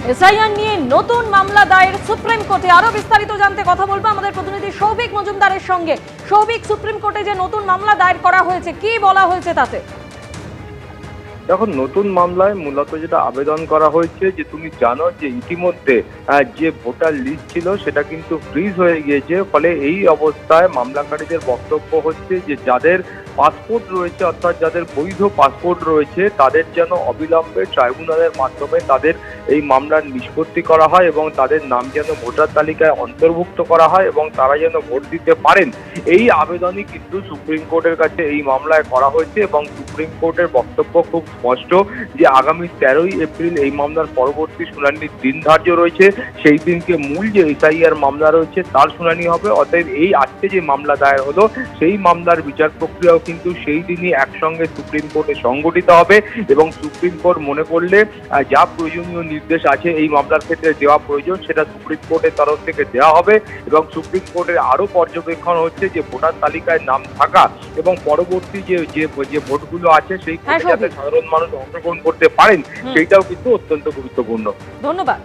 SIR নিয়ে নতুন মামলা দায়ের সুপ্রিম কোর্টে। আরো বিস্তারিত জানতে কথা বলবো আমাদের প্রতিনিধি সৌভিক মজুমদারের সঙ্গে। সৌভিক, সুপ্রিম কোর্টে যে নতুন মামলা দায়ের করা হয়েছে, কি বলা হয়েছে তাতে? দেখো, নতুন মামলায় মূলত যেটা আবেদন করা হয়েছে যে তুমি জানো যে ইতিমধ্যে যে ভোটার লিস্ট ছিল সেটা কিন্তু ফ্রিজ হয়ে গিয়েছে। ফলে এই অবস্থায় মামলাকারীদের বক্তব্য হচ্ছে যে যাদের পাসপোর্ট রয়েছে, অর্থাৎ যাদের বৈধ পাসপোর্ট রয়েছে, তাদের যেন অবিলম্বে ট্রাইব্যুনালের মাধ্যমে তাদের এই মামলার নিষ্পত্তি করা হয় এবং তাদের নাম যেন ভোটার তালিকায় অন্তর্ভুক্ত করা হয় এবং তারা যেন ভোট দিতে পারেন। এই আবেদনই কিন্তু সুপ্রিম কোর্টের কাছে এই মামলায় করা হয়েছে এবং সুপ্রিম কোর্টের বক্তব্য খুব স্পষ্ট যে আগামী 13ই এপ্রিল এই মামলার পরবর্তী শুনানির দিন ধার্য রয়েছে। সেই দিনকে মূল যে এসআইআর মামলা রয়েছে তার শুনানি হবে। অতএব এই আজকে যে মামলা দায়ের হলো সেই মামলার বিচার প্রক্রিয়াও কিন্তু সেই দিনই একসঙ্গে সুপ্রিম কোর্টে সংগঠিত হবে এবং সুপ্রিম কোর্ট মনে করলে যা প্রয়োজনীয় নির্দেশ আছে এই মামলার ক্ষেত্রে দেওয়া প্রয়োজন সেটা সুপ্রিম কোর্টের তরফ থেকে দেওয়া হবে। এবং সুপ্রিম কোর্টের আরো পর্যবেক্ষণ হচ্ছে যে ভোটার তালিকায় নাম থাকা এবং পরবর্তী যে ভোটগুলো আছে সেই ভোটে যাতে সাধারণ মানুষ অংশগ্রহণ করতে পারেন সেইটাও কিন্তু অত্যন্ত গুরুত্বপূর্ণ। ধন্যবাদ।